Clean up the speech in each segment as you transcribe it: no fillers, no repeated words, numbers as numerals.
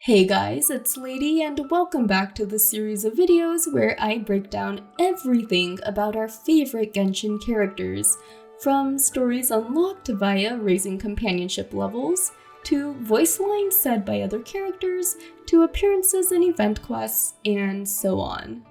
Hey guys, it's Lady and welcome back to the series of videos where I break down everything about our favorite Genshin characters, from stories unlocked via raising companionship levels, to voice lines said by other characters, to appearances in event quests, and so on.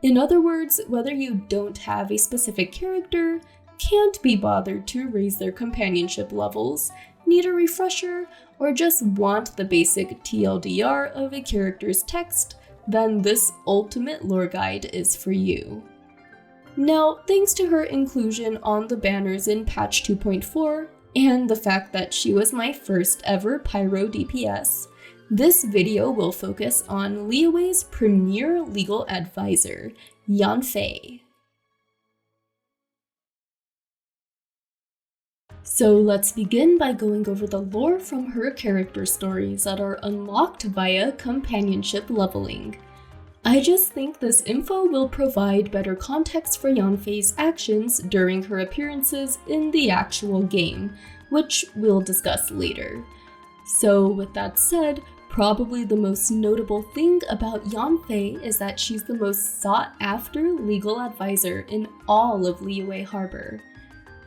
In other words, whether you don't have a specific character, can't be bothered to raise their companionship levels, need a refresher, or just want the basic TLDR of a character's text, then this ultimate lore guide is for you. Now, thanks to her inclusion on the banners in patch 2.4, and the fact that she was my first ever Pyro DPS, this video will focus on Liyue's premier legal advisor, Yanfei. So let's begin by going over the lore from her character stories that are unlocked via companionship leveling. I just think this info will provide better context for Yanfei's actions during her appearances in the actual game, which we'll discuss later. So with that said, probably the most notable thing about Yanfei is that she's the most sought after legal advisor in all of Liyue Harbor.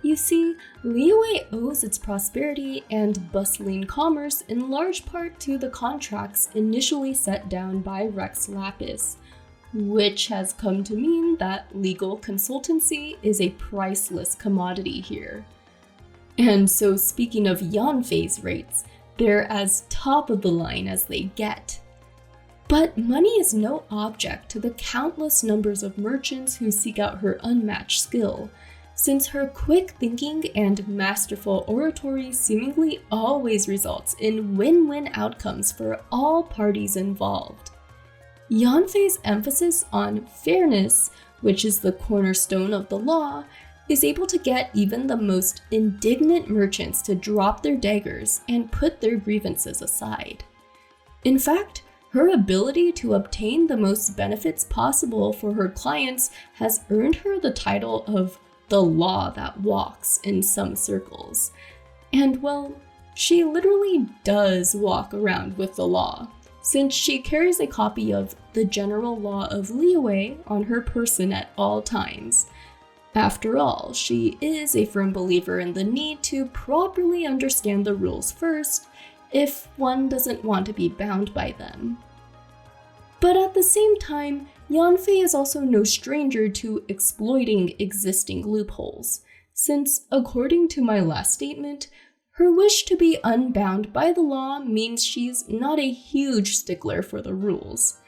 You see, Liyue owes its prosperity and bustling commerce in large part to the contracts initially set down by Rex Lapis, which has come to mean that legal consultancy is a priceless commodity here. And so speaking of Yanfei's rates, they're as top of the line as they get. But money is no object to the countless numbers of merchants who seek out her unmatched skill, since her quick thinking and masterful oratory seemingly always results in win-win outcomes for all parties involved. Yanfei's emphasis on fairness, which is the cornerstone of the law, is able to get even the most indignant merchants to drop their daggers and put their grievances aside. In fact, her ability to obtain the most benefits possible for her clients has earned her the title of the law that walks in some circles. And well, she literally does walk around with the law, since she carries a copy of the general law of Liyue on her person at all times. After all, she is a firm believer in the need to properly understand the rules first, if one doesn't want to be bound by them. But at the same time, Yanfei is also no stranger to exploiting existing loopholes, since, according to my last statement, her wish to be unbound by the law means she's not a huge stickler for the rules.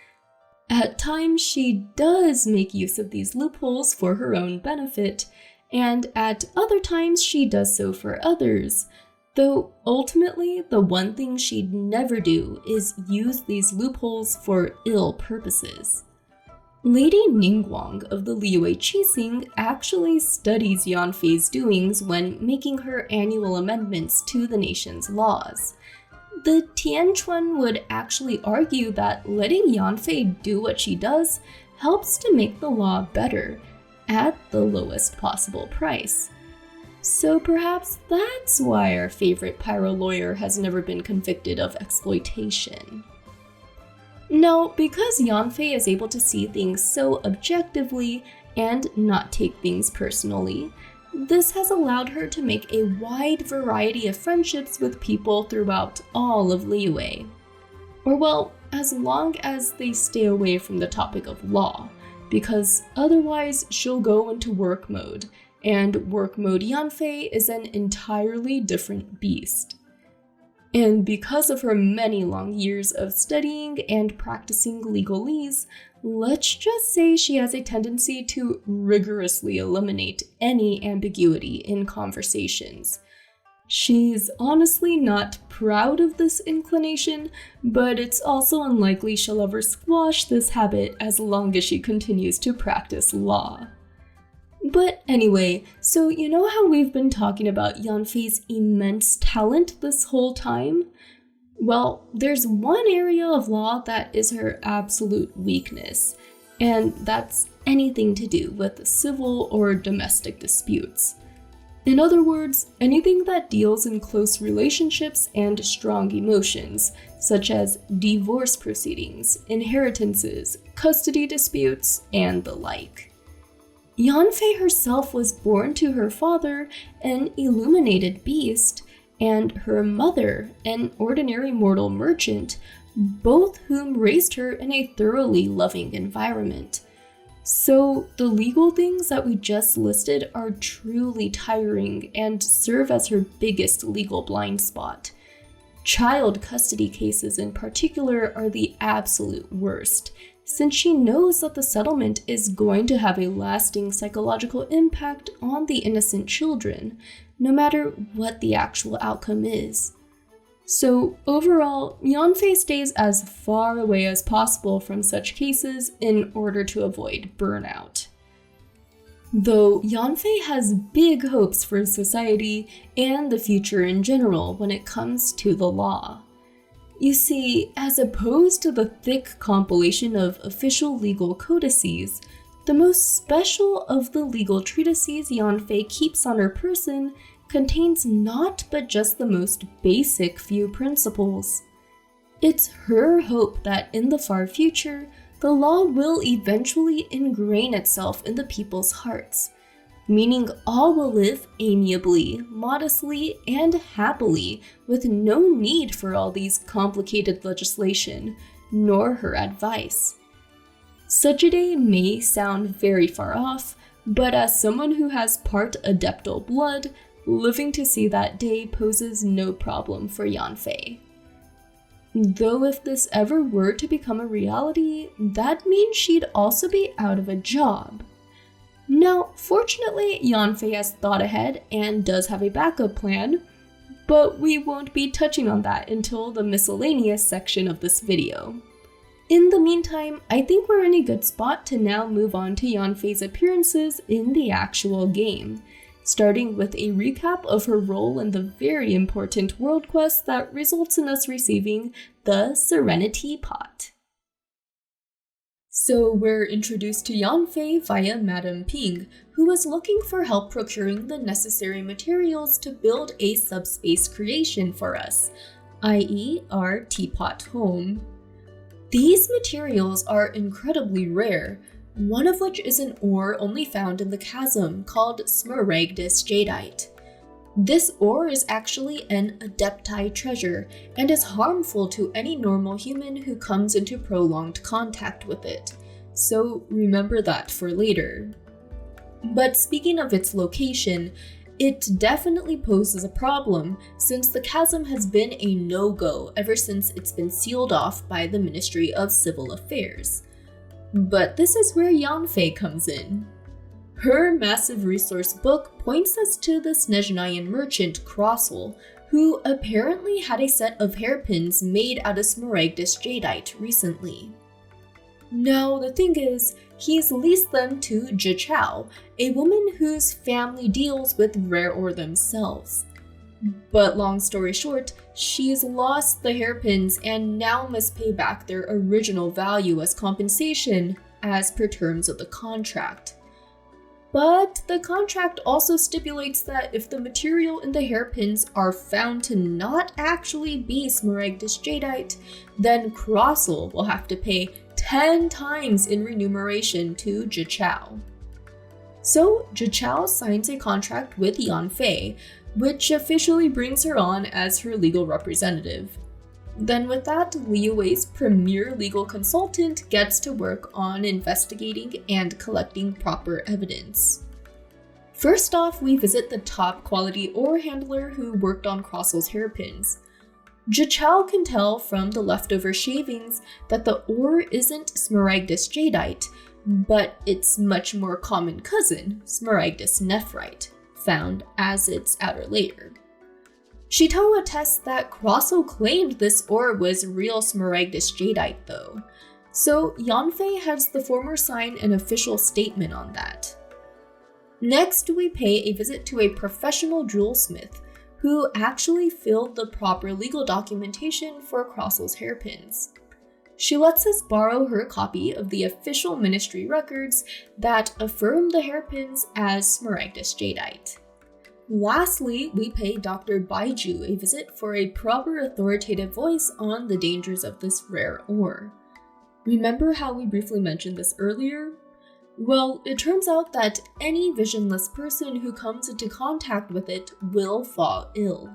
At times, she does make use of these loopholes for her own benefit, and at other times she does so for others, though ultimately the one thing she'd never do is use these loopholes for ill purposes. Lady Ningguang of the Liyue Qixing actually studies Yanfei's doings when making her annual amendments to the nation's laws. The Tianquan would actually argue that letting Yanfei do what she does helps to make the law better, at the lowest possible price. So perhaps that's why our favorite pyro lawyer has never been convicted of exploitation. Now, because Yanfei is able to see things so objectively and not take things personally, this has allowed her to make a wide variety of friendships with people throughout all of Liyue. Or well, as long as they stay away from the topic of law, because otherwise she'll go into work mode, and work mode Yanfei is an entirely different beast. And because of her many long years of studying and practicing legalese, let's just say she has a tendency to rigorously eliminate any ambiguity in conversations. She's honestly not proud of this inclination, but it's also unlikely she'll ever squash this habit as long as she continues to practice law. But anyway, so you know how we've been talking about Yanfei's immense talent this whole time? Well, there's one area of law that is her absolute weakness, and that's anything to do with civil or domestic disputes. In other words, anything that deals in close relationships and strong emotions, such as divorce proceedings, inheritances, custody disputes, and the like. Yanfei herself was born to her father, an illuminated beast, and her mother, an ordinary mortal merchant, both whom raised her in a thoroughly loving environment. So the legal things that we just listed are truly tiring and serve as her biggest legal blind spot. Child custody cases in particular are the absolute worst, since she knows that the settlement is going to have a lasting psychological impact on the innocent children, no matter what the actual outcome is. So overall, Yanfei stays as far away as possible from such cases in order to avoid burnout. Though Yanfei has big hopes for society and the future in general when it comes to the law. You see, as opposed to the thick compilation of official legal codices, the most special of the legal treatises Yanfei keeps on her person contains not but just the most basic few principles. It's her hope that in the far future, the law will eventually ingrain itself in the people's hearts, meaning all will live amiably, modestly, and happily with no need for all these complicated legislation, nor her advice. Such a day may sound very far off, but as someone who has part Adeptal blood, living to see that day poses no problem for Yanfei. Though if this ever were to become a reality, that means she'd also be out of a job. Now, fortunately, Yanfei has thought ahead and does have a backup plan, but we won't be touching on that until the miscellaneous section of this video. In the meantime, I think we're in a good spot to now move on to Yanfei's appearances in the actual game, starting with a recap of her role in the very important world quest that results in us receiving the Serenitea pot. So we're introduced to Yanfei via Madame Ping, who was looking for help procuring the necessary materials to build a subspace creation for us, i.e. our teapot home. These materials are incredibly rare, one of which is an ore only found in the chasm called Smaragdus Jadeite. This ore is actually an Adepti treasure and is harmful to any normal human who comes into prolonged contact with it, so remember that for later. But speaking of its location, it definitely poses a problem since the chasm has been a no-go ever since it's been sealed off by the Ministry of Civil Affairs. But this is where Yanfei comes in. Her massive resource book points us to the Snezhnayan merchant Crossel, who apparently had a set of hairpins made out of Smaragdus Jadeite recently. Now, the thing is, he's leased them to Jichao, a woman whose family deals with rare ore themselves. But long story short, she's lost the hairpins and now must pay back their original value as compensation, as per terms of the contract. But the contract also stipulates that if the material in the hairpins are found to not actually be Smaragdus Jadeite, then Crossel will have to pay 10 times in remuneration to Jichao. So Jichao signs a contract with Yanfei, which officially brings her on as her legal representative. Then with that, Liyue's premier legal consultant gets to work on investigating and collecting proper evidence. First off, we visit the top quality ore handler who worked on Crossel's hairpins. Jichao can tell from the leftover shavings that the ore isn't Smaragdus Jadeite, but its much more common cousin, Smaragdus Nephrite, found as its outer layer. Shito attests that Crossel claimed this ore was real Smaragdus Jadeite though, so Yanfei has the former sign an official statement on that. Next, we pay a visit to a professional jewelsmith who actually filled the proper legal documentation for Crossel's hairpins. She lets us borrow her copy of the official ministry records that affirm the hairpins as Smaragdus Jadeite. Lastly, we pay Dr. Baiju a visit for a proper authoritative voice on the dangers of this rare ore. Remember how we briefly mentioned this earlier? Well, it turns out that any visionless person who comes into contact with it will fall ill.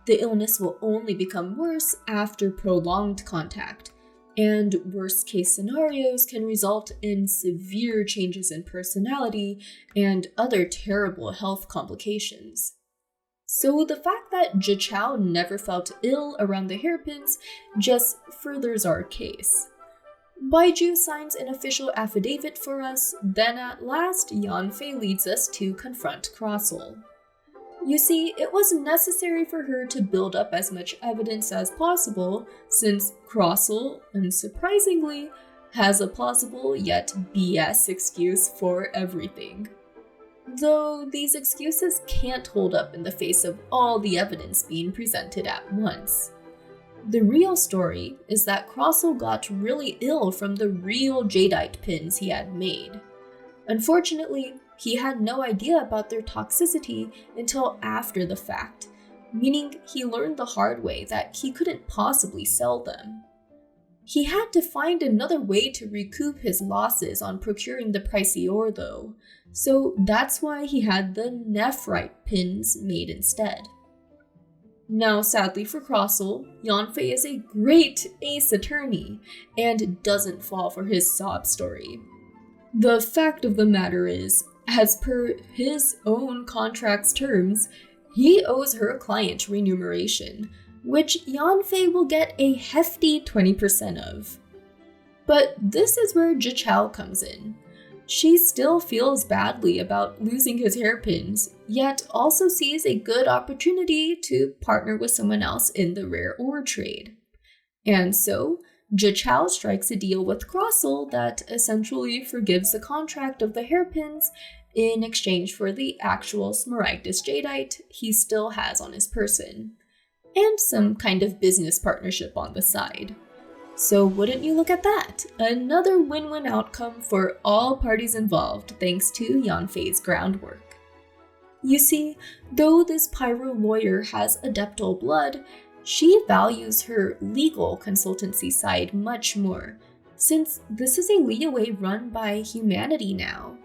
The illness will only become worse after prolonged contact, and worst-case scenarios can result in severe changes in personality and other terrible health complications. So the fact that Zhiqiao never felt ill around the hairpins just furthers our case. Baiju signs an official affidavit for us, then at last Yanfei leads us to confront Crossel. You see, it was necessary for her to build up as much evidence as possible, since Crossel, unsurprisingly, has a plausible yet BS excuse for everything. Though these excuses can't hold up in the face of all the evidence being presented at once. The real story is that Crossel got really ill from the real jadeite pins he had made. Unfortunately, he had no idea about their toxicity until after the fact, meaning he learned the hard way that he couldn't possibly sell them. He had to find another way to recoup his losses on procuring the pricey ore though, so that's why he had the nephrite pins made instead. Now, sadly for Crossel, Yanfei is a great ace attorney and doesn't fall for his sob story. The fact of the matter is, as per his own contract's terms, he owes her client remuneration, which Yanfei will get a hefty 20% of. But this is where Zhiqiao comes in. She still feels badly about losing his hairpins, yet also sees a good opportunity to partner with someone else in the rare ore trade. And so, Zhiqiao strikes a deal with Crossel that essentially forgives the contract of the hairpins in exchange for the actual Smaragdus jadeite he still has on his person, and some kind of business partnership on the side. So wouldn't you look at that? Another win-win outcome for all parties involved thanks to Yanfei's groundwork. You see, though this pyro lawyer has adeptal blood, she values her legal consultancy side much more, since this is a leeway run by humanity now.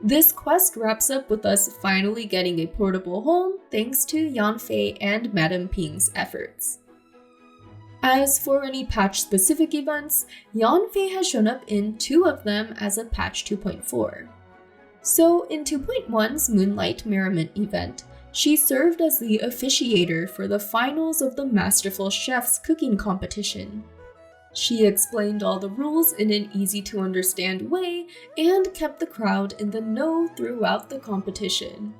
This quest wraps up with us finally getting a portable home thanks to Yanfei and Madame Ping's efforts. As for any patch-specific events, Yanfei has shown up in 2 of them as of patch 2.4. So in 2.1's Moonlight Merriment event, she served as the officiator for the finals of the Masterful Chef's cooking competition. She explained all the rules in an easy-to-understand way and kept the crowd in the know throughout the competition.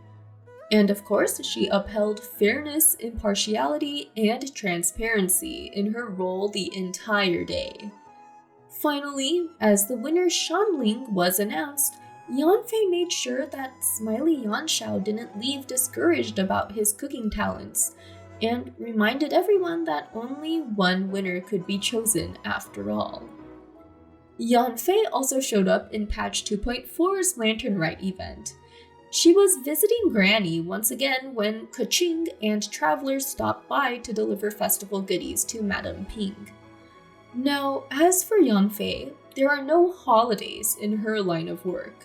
And of course, she upheld fairness, impartiality, and transparency in her role the entire day. Finally, as the winner Shanling was announced, Yanfei made sure that Smiley Yanshao didn't leave discouraged about his cooking talents, and reminded everyone that only one winner could be chosen after all. Yanfei also showed up in patch 2.4's Lantern Rite event. She was visiting Granny once again when Keqing and travelers stopped by to deliver festival goodies to Madame Ping. Now, as for Yanfei, there are no holidays in her line of work.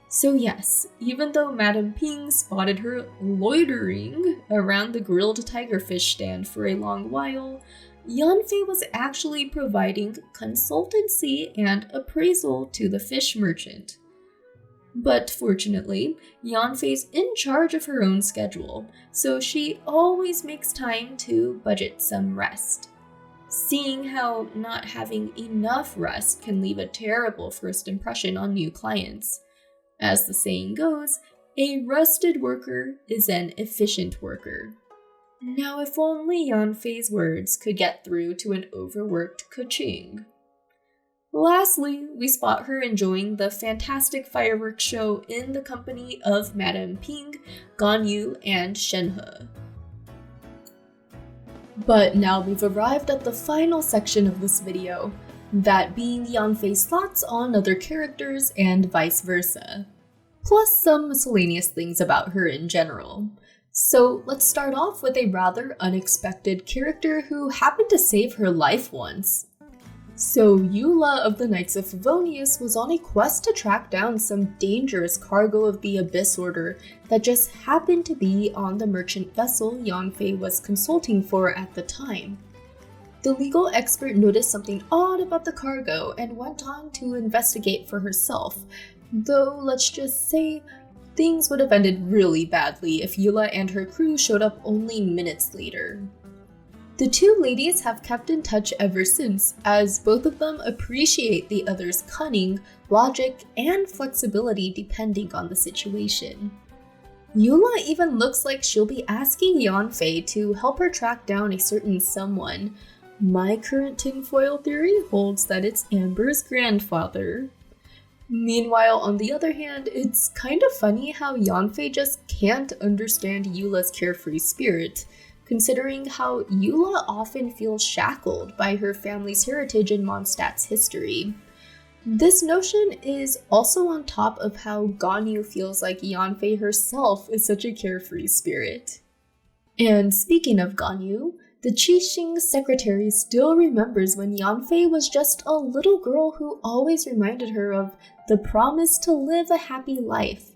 So yes, even though Madame Ping spotted her loitering around the grilled tigerfish stand for a long while, Yanfei was actually providing consultancy and appraisal to the fish merchant. But fortunately, Yanfei's in charge of her own schedule, so she always makes time to budget some rest. Seeing how not having enough rest can leave a terrible first impression on new clients. As the saying goes, a rested worker is an efficient worker. Now if only Yanfei's words could get through to an overworked Keqing. Lastly, we spot her enjoying the fantastic fireworks show in the company of Madame Ping, Ganyu, and Shenhe. But now we've arrived at the final section of this video, that being Yanfei's thoughts on other characters and vice versa. plus some miscellaneous things about her in general. So let's start off with a rather unexpected character who happened to save her life once. So Eula of the Knights of Favonius was on a quest to track down some dangerous cargo of the Abyss Order that just happened to be on the merchant vessel Yanfei was consulting for at the time. The legal expert noticed something odd about the cargo and went on to investigate for herself, though let's just say things would have ended really badly if Eula and her crew showed up only minutes later. The two ladies have kept in touch ever since, as both of them appreciate the other's cunning, logic, and flexibility depending on the situation. Eula even looks like she'll be asking Yanfei to help her track down a certain someone. My current tinfoil theory holds that it's Amber's grandfather. Meanwhile, on the other hand, it's kind of funny how Yanfei just can't understand Eula's carefree spirit, considering how Eula often feels shackled by her family's heritage and Mondstadt's history. This notion is also on top of how Ganyu feels like Yanfei herself is such a carefree spirit. And speaking of Ganyu, the Qixing secretary still remembers when Yanfei was just a little girl who always reminded her of the promise to live a happy life.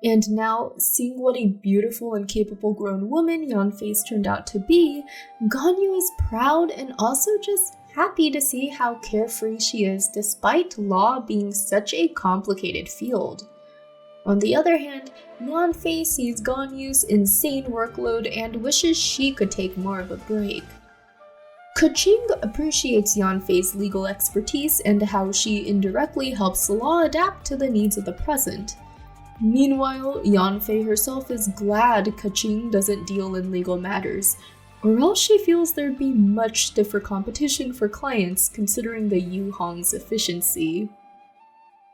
And now, seeing what a beautiful and capable grown woman Yanfei's turned out to be, Ganyu is proud and also just happy to see how carefree she is despite law being such a complicated field. On the other hand, Yanfei sees Ganyu's insane workload and wishes she could take more of a break. Keqing appreciates Yanfei's legal expertise and how she indirectly helps the law adapt to the needs of the present. Meanwhile, Yanfei herself is glad Keqing doesn't deal in legal matters, or else she feels there'd be much stiffer competition for clients considering the Yu Hong's efficiency.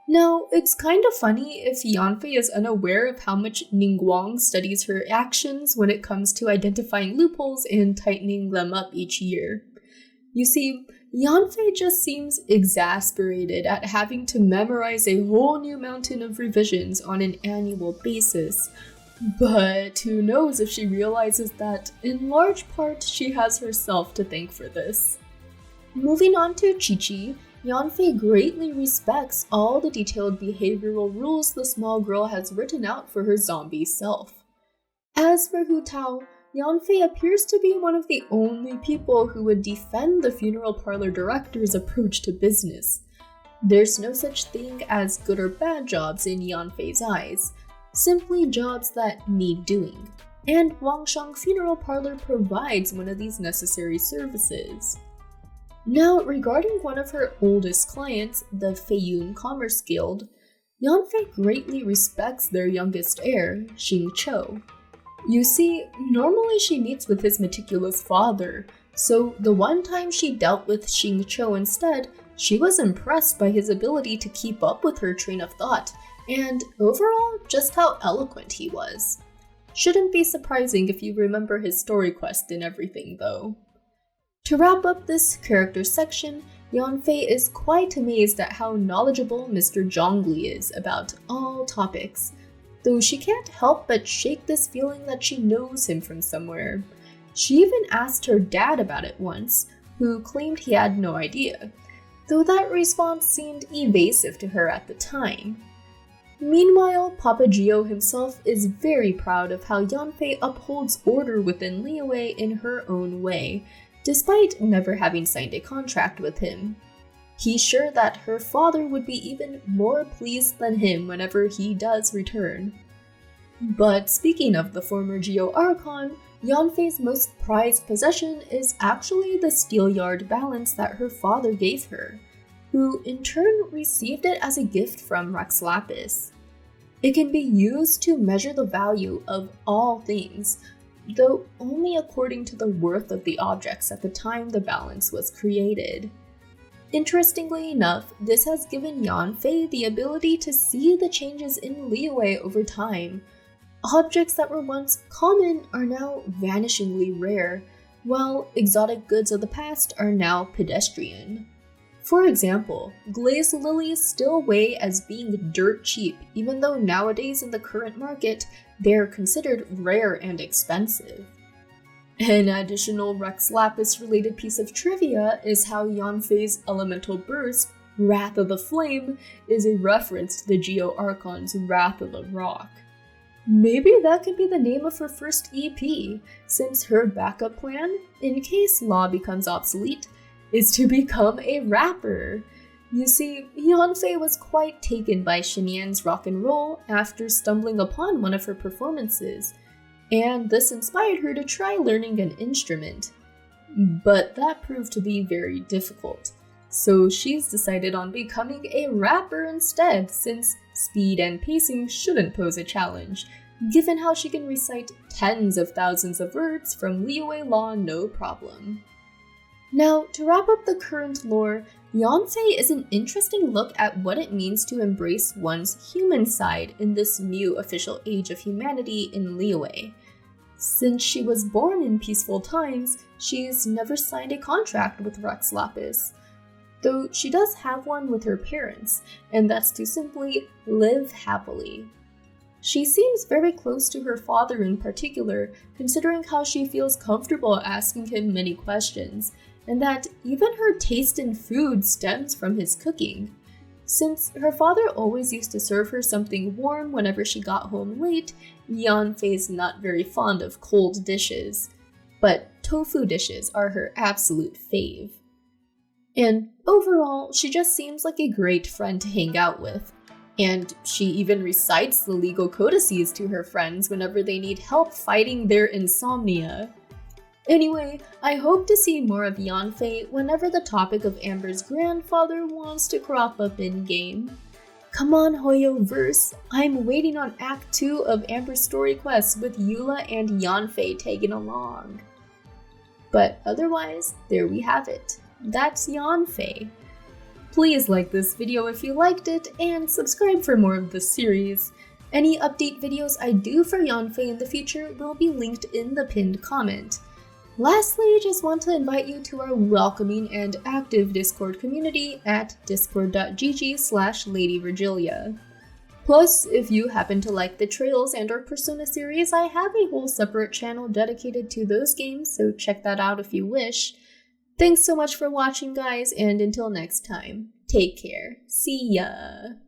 Now, it's kind of funny if Yanfei is unaware of how much Ningguang studies her actions when it comes to identifying loopholes and tightening them up each year. You see, Yanfei just seems exasperated at having to memorize a whole new mountain of revisions on an annual basis. But who knows if she realizes that, in large part, she has herself to thank for this. Moving on to Qiqi, Yanfei greatly respects all the detailed behavioral rules the small girl has written out for her zombie self. As for Hu Tao, Yanfei appears to be one of the only people who would defend the funeral parlor director's approach to business. There's no such thing as good or bad jobs in Yanfei's eyes, simply jobs that need doing, and Wangshang Funeral Parlor provides one of these necessary services. Now, regarding one of her oldest clients, the Feiyun Commerce Guild, Yanfei greatly respects their youngest heir, Xing Chou. You see, normally she meets with his meticulous father, so the one time she dealt with Xing Chou instead, she was impressed by his ability to keep up with her train of thought, and overall, just how eloquent he was. Shouldn't be surprising if you remember his story quest and everything, though. To wrap up this character section, Yanfei is quite amazed at how knowledgeable Mr. Zhongli is about all topics, though she can't help but shake this feeling that she knows him from somewhere. She even asked her dad about it once, who claimed he had no idea, though that response seemed evasive to her at the time. Meanwhile, Papa Gio himself is very proud of how Yanfei upholds order within Liyue in her own way, despite never having signed a contract with him. He's sure that her father would be even more pleased than him whenever he does return. But speaking of the former Geo Archon, Yanfei's most prized possession is actually the Steelyard balance that her father gave her, who in turn received it as a gift from Rex Lapis. It can be used to measure the value of all things, though only according to the worth of the objects at the time the balance was created. Interestingly enough, this has given Yanfei the ability to see the changes in Liyue over time. Objects that were once common are now vanishingly rare, while exotic goods of the past are now pedestrian. For example, glazed lilies still weigh as being dirt cheap, even though nowadays in the current market, they're considered rare and expensive. An additional Rex Lapis related piece of trivia is how Yanfei's elemental burst, Wrath of the Flame, is a reference to the Geo Archon's Wrath of the Rock. Maybe that could be the name of her first EP, since her backup plan, in case Law becomes obsolete, is to become a rapper. You see, Yanfei was quite taken by Xinyan's rock and roll after stumbling upon one of her performances, and this inspired her to try learning an instrument. But that proved to be very difficult, so she's decided on becoming a rapper instead, since speed and pacing shouldn't pose a challenge, given how she can recite tens of thousands of words from Liyue Law no problem. Now, to wrap up the current lore, Yanfei is an interesting look at what it means to embrace one's human side in this new official age of humanity in Liyue. Since she was born in peaceful times, she's never signed a contract with Rex Lapis, though she does have one with her parents, and that's to simply live happily. She seems very close to her father in particular, considering how she feels comfortable asking him many questions, and that even her taste in food stems from his cooking. Since her father always used to serve her something warm whenever she got home late, Yanfei's not very fond of cold dishes, but tofu dishes are her absolute fave. And overall, she just seems like a great friend to hang out with. And she even recites the legal codices to her friends whenever they need help fighting their insomnia. Anyway, I hope to see more of Yanfei whenever the topic of Amber's grandfather wants to crop up in-game. Come on, Hoyo-verse, I'm waiting on Act 2 of Amber's story quest with Eula and Yanfei tagging along. But otherwise, there we have it. That's Yanfei. Please like this video if you liked it, and subscribe for more of this series. Any update videos I do for Yanfei in the future will be linked in the pinned comment. Lastly, just want to invite you to our welcoming and active Discord community at discord.gg/LadyVirgilia. Plus, if you happen to like the Trails and or Persona series, I have a whole separate channel dedicated to those games, so check that out if you wish. Thanks so much for watching, guys, and until next time, take care. See ya!